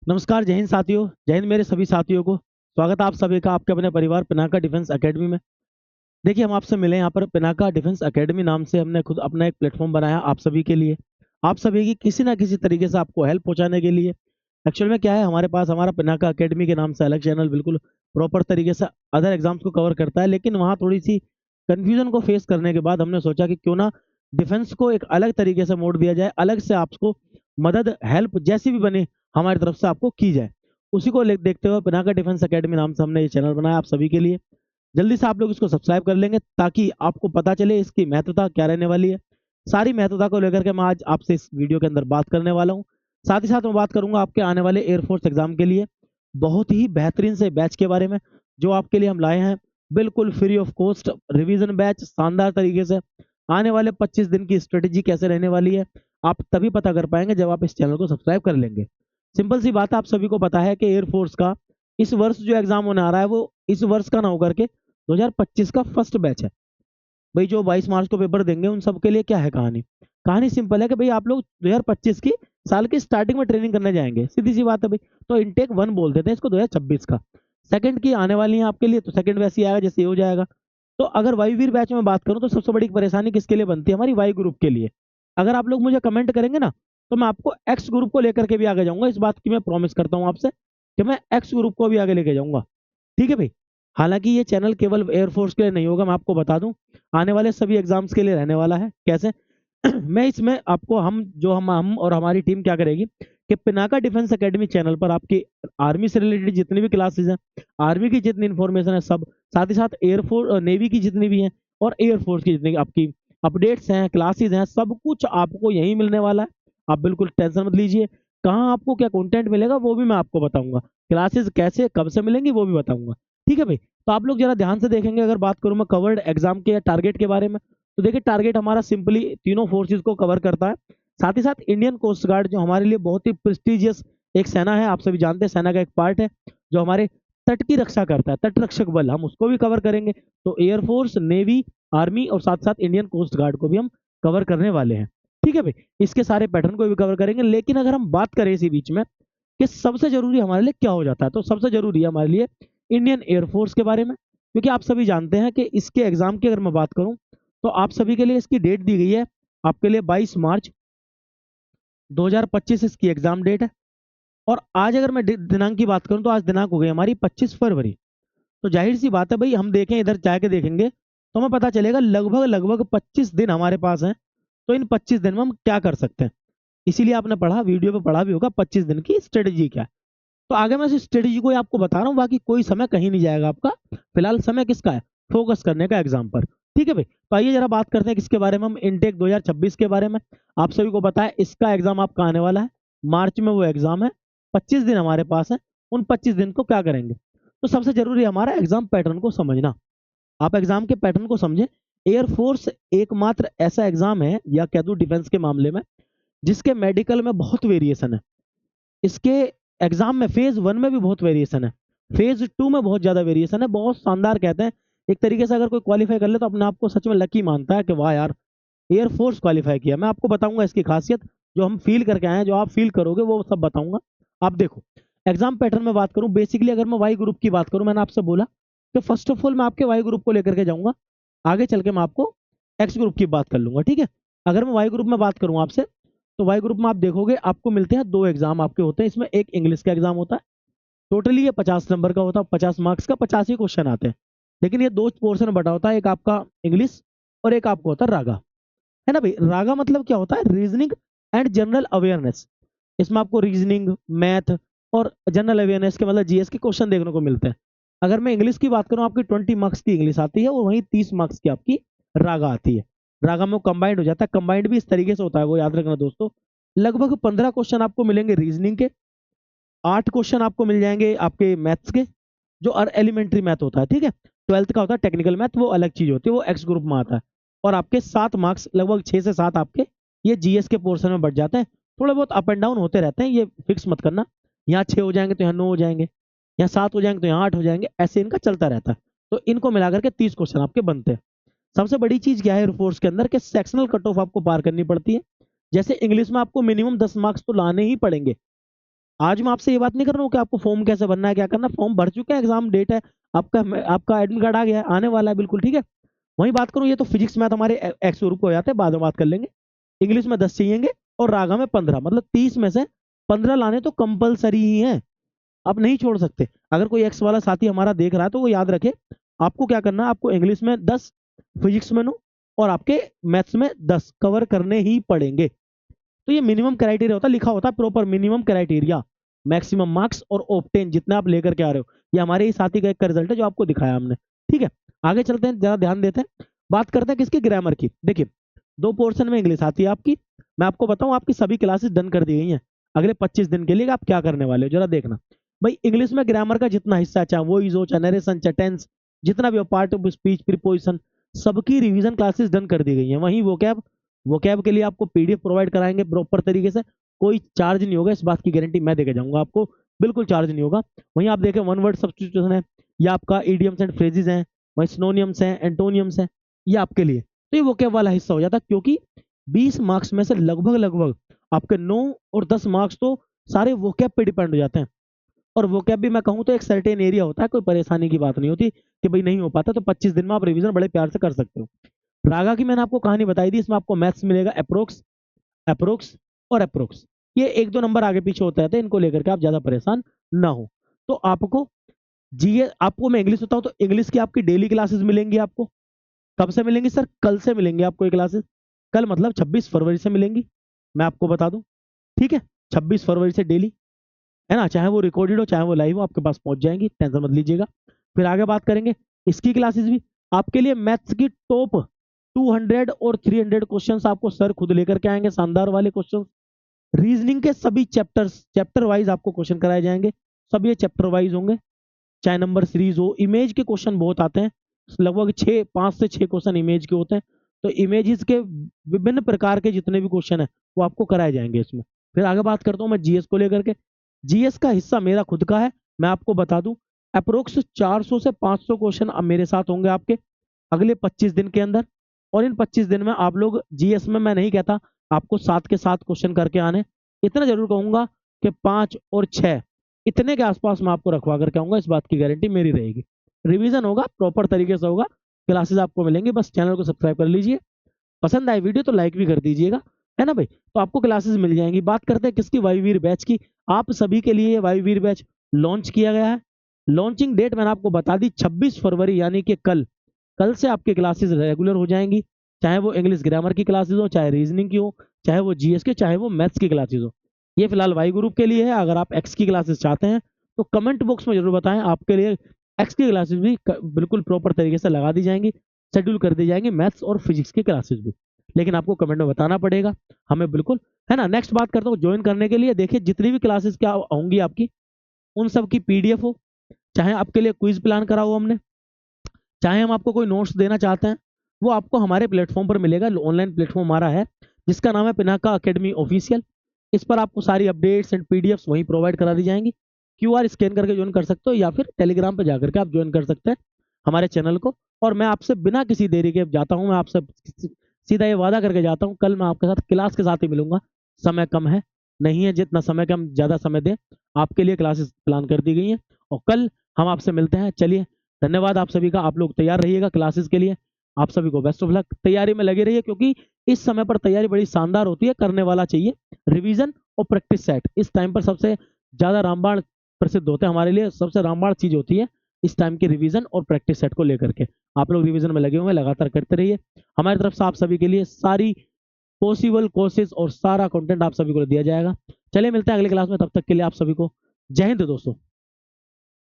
नमस्कार, जय हिंद साथियों। जय हिंद मेरे सभी साथियों को। स्वागत है आप सभी का आपके अपने परिवार पिनाका डिफेंस एकेडमी में। देखिए, हम आपसे मिले यहाँ पर पिनाका डिफेंस एकेडमी नाम से हमने खुद अपना एक प्लेटफॉर्म बनाया आप सभी के लिए। आप सभी की किसी ना किसी तरीके से आपको हेल्प पहुंचाने के लिए। एक्चुअल में क्या है, हमारे पास हमारा पिनाका एकेडमी के नाम से अलग चैनल बिल्कुल प्रॉपर तरीके से अदर एग्जाम्स को कवर करता है, लेकिन वहाँ थोड़ी सी कंफ्यूजन को फेस करने के बाद हमने सोचा कि क्यों ना डिफेंस को एक अलग तरीके से मोड़ दिया जाए, अलग से आपको मदद हेल्प जैसी भी बने हमारी तरफ से आपको की जाए। उसी को देखते हुए पिनाका डिफेंस एकेडमी नाम से हमने ये चैनल बनाया आप सभी के लिए। जल्दी से आप लोग इसको सब्सक्राइब कर लेंगे ताकि आपको पता चले इसकी महत्वता क्या रहने वाली है। सारी महत्वता को लेकर के मैं आज आपसे इस वीडियो के अंदर बात करने वाला हूँ। साथ ही साथ मैं बात करूंगा आपके आने वाले एयरफोर्स एग्जाम के लिए बहुत ही बेहतरीन से बैच के बारे में, जो आपके लिए हम लाए हैं बिल्कुल free of cost. Revision batch शानदार तरीके से आने वाले 25 दिन की स्ट्रेटेजी कैसे रहने वाली है आप तभी पता कर पाएंगे जब आप इस चैनल को सब्सक्राइब कर लेंगे। सिंपल सी बात है, आप सभी को पता है कि एयरफोर्स का इस वर्ष जो एग्जाम होने आ रहा है वो इस वर्ष का ना होकर के 2025 का फर्स्ट बैच है। भाई जो 22 मार्च को पेपर देंगे उन सब के लिए क्या है कहानी। कहानी सिंपल है कि भाई आप लोग 2025 की साल की स्टार्टिंग में ट्रेनिंग करने जाएंगे, सीधी सी बात है भाई। तो इनटेक 1 बोल देते हैं इसको 2026 का। सेकंड की आने वाली है आपके लिए, तो सेकंड वैसे ही आएगा जैसे ये हो जाएगा। तो अगर वायुवीर बैच में बात करूं तो सबसे बड़ी परेशानी किसके लिए बनती है, हमारी वायु ग्रुप के लिए। अगर आप लोग मुझे कमेंट करेंगे ना तो मैं आपको एक्स ग्रुप को लेकर के भी आगे जाऊंगा, इस बात की मैं प्रॉमिस करता हूं आपसे कि मैं एक्स ग्रुप को भी आगे लेके जाऊंगा। ठीक है भाई। हालांकि ये चैनल केवल एयरफोर्स के लिए नहीं होगा, मैं आपको बता दूं आने वाले सभी एग्जाम्स के लिए रहने वाला है। कैसे मैं इसमें आपको हम और हमारी टीम क्या करेगी कि पिनाका डिफेंस एकेडमी चैनल पर आपकी आर्मी से रिलेटेड जितनी भी क्लासेस हैं, आर्मी की जितनी इन्फॉर्मेशन है सब, साथ ही साथ एयरफोर्स नेवी की जितनी भी हैं और एयरफोर्स की जितनी आपकी अपडेट्स हैं क्लासेस हैं, सब कुछ आपको यही मिलने वाला है। आप बिल्कुल टेंशन मत लीजिए। कहाँ आपको क्या कंटेंट मिलेगा वो भी मैं आपको बताऊंगा, क्लासेस कैसे कब से मिलेंगी वो भी बताऊंगा। ठीक है भाई। तो आप लोग जरा ध्यान से देखेंगे। अगर बात करूं मैं कवर्ड एग्जाम के टारगेट के बारे में, तो देखिए टारगेट हमारा सिंपली तीनों फोर्सेस को कवर करता है। साथ ही साथ इंडियन कोस्ट गार्ड जो हमारे लिए बहुत ही प्रेस्टिजियस एक सेना है, आप सभी जानते हैं सेना का एक पार्ट है जो हमारे तट की रक्षा करता है, तट रक्षक बल, हम उसको भी कवर करेंगे। तो एयरफोर्स, नेवी, आर्मी और साथ साथ इंडियन कोस्ट गार्ड को भी हम कवर करने वाले हैं। ठीक है भाई। इसके सारे पैटर्न को भी कवर करेंगे। लेकिन अगर हम बात करें इसी बीच में कि सबसे जरूरी हमारे लिए क्या हो जाता है, तो सबसे जरूरी है हमारे लिए इंडियन एयरफोर्स के बारे में। क्योंकि आप सभी जानते हैं कि इसके एग्जाम की अगर मैं बात करूं तो आप सभी के लिए इसकी डेट दी गई है आपके लिए 22 मार्च 2025 इसकी एग्जाम डेट है। और आज अगर मैं दिनांक की बात करूं तो आज दिनांक हो गई हमारी 25 फरवरी। तो जाहिर सी बात है भाई, हम देखें इधर जाके देखेंगे तो हमें पता चलेगा लगभग लगभग 25 दिन हमारे पास हैं। तो इन 25 दिन में हम क्या कर सकते हैं, इसीलिए आपने पढ़ा, वीडियो पे पढ़ा भी होगा 25 दिन की स्ट्रेटेजी क्या है। तो आगे मैं इस स्ट्रेटेजी को ही आपको बता रहा हूँ, बाकी कोई समय कहीं नहीं जाएगा आपका। फिलहाल समय किसका है, फोकस करने का एग्जाम पर। ठीक है भाई। तो आइए जरा बात करते हैं किसके बारे में, हम इनटेक 2026 के बारे में। आप सभी को पता है इसका एग्जाम आपका आने वाला है मार्च में, वो एग्जाम है। 25 दिन हमारे पास है। उन 25 दिन को क्या करेंगे, तो सबसे जरूरी हमारा एग्जाम पैटर्न को समझना। आप एग्जाम के पैटर्न को समझें। एयरफोर्स एकमात्र ऐसा एग्जाम है, या कह दूं डिफेंस के मामले में, जिसके मेडिकल में बहुत वेरिएशन है। इसके एग्जाम में फेज 1 में भी बहुत वेरिएशन है, फेज 2 में बहुत ज्यादा वेरिएशन है। बहुत शानदार कहते हैं एक तरीके से, अगर कोई क्वालिफाई कर ले तो अपने आप को सच में लकी मानता है कि वाह यार एयरफोर्स क्वालिफाई किया। मैं आपको बताऊंगा इसकी खासियत, जो हम फील करके आए हैं, जो आप फील करोगे वो सब बताऊंगा। आप देखो, एग्जाम पैटर्न में बात करूं बेसिकली, अगर मैं वाई ग्रुप की बात करूं, मैंने आपसे बोला कि फर्स्ट ऑफ ऑल मैं आपके वाई ग्रुप को लेकर के जाऊंगा, आगे चल के मैं आपको एक्स ग्रुप की बात कर लूंगा। ठीक है। अगर मैं वाई ग्रुप में बात करूं आपसे, तो वाई ग्रुप में आप देखोगे आपको मिलते हैं दो एग्जाम आपके होते हैं। इसमें एक इंग्लिश का एग्जाम होता है, टोटली ये 50 नंबर का होता है, 50 मार्क्स का 85 क्वेश्चन आते हैं। लेकिन ये दो पोर्शन में बटा होता है, एक आपका इंग्लिश और एक आपको होता है रागा। है ना भाई। रागा मतलब क्या होता है, रीजनिंग एंड जनरल अवेयरनेस। इसमें आपको रीजनिंग, मैथ और जनरल अवेयरनेस के मतलब जीएस के क्वेश्चन देखने को मिलते हैं। अगर मैं इंग्लिश की बात करूं, आपकी 20 मार्क्स की इंग्लिश आती है और वहीं 30 मार्क्स की आपकी रागा आती है। रागा में कंबाइंड हो जाता है, कंबाइंड भी इस तरीके से होता है, वो याद रखना दोस्तों। लगभग 15 क्वेश्चन आपको मिलेंगे रीजनिंग के, 8 क्वेश्चन आपको मिल जाएंगे आपके मैथ्स के, जो एलिमेंट्री मैथ होता है। ठीक है। 12th का होता है टेक्निकल मैथ, वो अलग चीज होती है, वो एक्स ग्रुप में आता है। और आपके 7 मार्क्स, लगभग 6 से 7 आपके ये जीएस के पोर्शन में बढ़ जाते हैं। थोड़े बहुत अप एंड डाउन होते रहते हैं, ये फिक्स मत करना, यहाँ 6 हो जाएंगे तो यहाँ 9 हो जाएंगे, यहाँ 7 हो जाएंगे तो यहाँ 8 हो जाएंगे, ऐसे इनका चलता रहता है। तो इनको मिलाकर के 30 क्वेश्चन आपके बनते हैं। सबसे बड़ी चीज क्या है एयरफोर्स के अंदर, कि सेक्शनल कट ऑफ आपको पार करनी पड़ती है। जैसे इंग्लिश में आपको मिनिमम 10 मार्क्स तो लाने ही पड़ेंगे। आज मैं आपसे ये बात नहीं कर रहा हूँ कि आपको फॉर्म कैसे भरना है, क्या करना है। फॉर्म भर चुके हैं, एग्जाम डेट है, आपका एडमिट कार्ड आ गया है, आने वाला है बिल्कुल, ठीक है। वही बात करूँ, ये तो फिजिक्स मैथ हमारे एक्स ग्रुप हो जाते हैं, बाद में बात कर लेंगे। इंग्लिश में 10 चाहिएंगे और रागा में 15, मतलब 30 में से 15 लाने तो कंपलसरी ही है, आप नहीं छोड़ सकते। अगर कोई एक्स वाला साथी हमारा देख रहा है तो वो याद रखे, आपको क्या करना है, आपको इंग्लिश में 10, फिजिक्स में 9 और आपके मैथ्स में 10 कवर करने ही पड़ेंगे। तो ये मिनिमम क्राइटेरिया होता है, लिखा होता है proper minimum criteria, maximum marks और ऑप्टेन जितने आप लेकर के आ रहे हो। ये हमारे ही साथी का एक रिजल्ट है जो आपको दिखाया हमने, ठीक है। आगे चलते हैं, जरा ध्यान देते हैं, बात करते हैं किसकी, ग्रामर की। देखिए 2 पोर्शन में इंग्लिश आती है आपकी। मैं आपको बताऊं, आपकी सभी क्लासेस डन कर दी गई हैं अगले 25 दिन के लिए, आप क्या करने वाले हो जरा देखना। भाई इंग्लिश में ग्रामर का जितना हिस्सा, चाहे वो इज हो, चाहे नरेशन, चाहे टेंस, जितना भी हो, पार्ट ऑफ स्पीच, प्रीपोजिशन, सबकी रिवीजन क्लासेस डन कर दी गई हैं। वहीं वोकैब के लिए आपको पीडीएफ प्रोवाइड कराएंगे प्रॉपर तरीके से, कोई चार्ज नहीं होगा, इस बात की गारंटी मैं देके जाऊंगा आपको, बिल्कुल चार्ज नहीं होगा। वहीं आप देखें वन वर्ड सब्स्टिट्यूशन है, या आपका इडियम्स एंड फ्रेजेस हैं, वहीं सिनोनियम्स हैं, एंटोनियम्स हैं, ये आपके लिए। तो ये वोकैब वाला हिस्सा हो जाता है, क्योंकि 20 मार्क्स में से लगभग लगभग आपके 9 और 10 मार्क्स तो सारे वोकैब पे डिपेंड हो जाते हैं। और वोकैब भी मैं कहूँ तो एक सर्टेन एरिया होता है, कोई परेशानी की बात नहीं होती कि भाई नहीं हो पाता, तो 25 दिन में आप रिवीजन बड़े प्यार से कर सकते हो। रागा की मैंने आपको कहानी बताई थी, इसमें आपको मैथ्स मिलेगा अप्रोक्स, अप्रोक्स और अप्रोक्स, ये 1-2 नंबर आगे पीछे होते रहते हैं, इनको लेकर के आप ज्यादा परेशान ना हो। तो आपको जीए, आपको मैं इंग्लिश बताऊं तो इंग्लिश की आपकी डेली क्लासेस मिलेंगी आपको। कब से मिलेंगी सर? कल से मिलेंगी आपको ये क्लासेस। कल मतलब 26 फरवरी से मिलेंगी, मैं आपको बता दूं, ठीक है। 26 फरवरी से डेली, है ना, चाहे वो रिकॉर्डेड हो चाहे वो लाइव हो, आपके पास पहुंच जाएंगी, टेंशन मत लीजिएगा। फिर आगे बात करेंगे इसकी क्लासेस भी, आपके लिए मैथ्स की टॉप 200 और 300 क्वेश्चंस आपको सर खुद लेकर के आएंगे, शानदार वाले क्वेश्चंस। रीजनिंग के सभी चैप्टर वाइज आपको क्वेश्चन कराए जाएंगे, सब ये चैप्टर वाइज होंगे, चाहे नंबर सीरीज हो। इमेज के क्वेश्चन बहुत आते हैं, लगभग 5 से 6 क्वेश्चन इमेज के होते हैं। तो इमेजेस के विभिन्न प्रकार के जितने भी क्वेश्चन है वो आपको कराए जाएंगे इसमें। फिर आगे बात करता हूँ मैं जीएस को लेकर के। जीएस का हिस्सा मेरा खुद का है, मैं आपको बता दूं, अप्रोक्स 400 से 500 क्वेश्चन अब मेरे साथ होंगे आपके अगले 25 दिन के अंदर। और इन 25 दिन में आप लोग जीएस में, मैं नहीं कहता आपको 7 के 7 क्वेश्चन करके आने, इतना जरूर कहूंगा कि 5 और 6 इतने के आसपास मैं आपको रखवा करके आऊंगा, इस बात की गारंटी मेरी रहेगी। रिवीजन होगा, प्रॉपर तरीके से होगा, क्लासेस आपको मिलेंगी। बस चैनल को सब्सक्राइब कर लीजिए, पसंद आए वीडियो तो लाइक भी कर दीजिएगा, है ना भाई। तो आपको क्लासेस मिल जाएंगी। बात करते हैं किसकी, वायुवीर बैच की। आप सभी के लिए वायुवीर बैच लॉन्च किया गया है। लॉन्चिंग डेट मैंने आपको बता दी, 26 फरवरी, यानी कि कल। कल से आपकी क्लासेस रेगुलर हो जाएंगी, चाहे वो इंग्लिश ग्रामर की क्लासेस हो, चाहे रीजनिंग की हो, चाहे वो जीएस के, चाहे वो मैथ्स की क्लासेस हो। ये फिलहाल वाई ग्रुप के लिए है। अगर आप एक्स की क्लासेस चाहते हैं तो कमेंट बॉक्स में जरूर बताएं, आपके लिए एक्स की क्लासेस भी बिल्कुल प्रॉपर तरीके से लगा दी जाएंगी, शेड्यूल कर दी जाएंगी, मैथ्स और फिजिक्स की क्लासेस भी। लेकिन आपको कमेंट में बताना पड़ेगा हमें, बिल्कुल, है ना। नेक्स्ट बात करता हूँ ज्वाइन करने के लिए। देखिए जितनी भी क्लासेस क्या होंगी आपकी, उन सब की पीडीएफ हो, चाहे आपके लिए क्विज प्लान करा हो हमने, चाहे हम आपको कोई नोट्स देना चाहते हैं, वो आपको हमारे प्लेटफॉर्म पर मिलेगा। ऑनलाइन प्लेटफॉर्म हमारा है जिसका नाम है पिनाका अकेडमी ऑफिशियल। इस पर आपको सारी अपडेट्स एंड पीडीएफ्स वहीं प्रोवाइड करा दी जाएंगी। क्यूआर स्कैन करके ज्वाइन कर सकते हो, या फिर टेलीग्राम पे जाकर के आप ज्वाइन कर सकते हैं हमारे चैनल को। और मैं आपसे बिना किसी देरी के जाता हूँ, मैं आपसे सीधा ये वादा करके जाता हूँ, कल मैं आपके साथ क्लास के साथ ही मिलूंगा। समय कम है, नहीं है जितना समय के हम ज़्यादा समय दें, आपके लिए क्लासेस प्लान कर दी गई हैं। और कल हम आपसे मिलते हैं। चलिए, धन्यवाद आप सभी का। आप लोग तैयार रहिएगा क्लासेस के लिए। आप सभी को बेस्ट ऑफ लक, तैयारी में लगे रहिए, क्योंकि इस समय पर तैयारी बड़ी शानदार होती है, करने वाला चाहिए। रिवीजन और प्रैक्टिस सेट इस टाइम पर सबसे ज्यादा रामबाण प्रसिद्ध होते हैं, हमारे लिए सबसे रामबाण चीज होती है इस टाइम की रिवीजन और प्रैक्टिस सेट को लेकर के। आप लोग रिवीजन में लगे हुए हैं, लगातार करते रहिए। हमारी तरफ से आप सभी के लिए सारी पॉसिबल कोर्सेज और सारा कंटेंट आप सभी को दिया जाएगा। चलिए मिलते हैं अगली क्लास में, तब तक के लिए आप सभी को जय हिंद दोस्तों।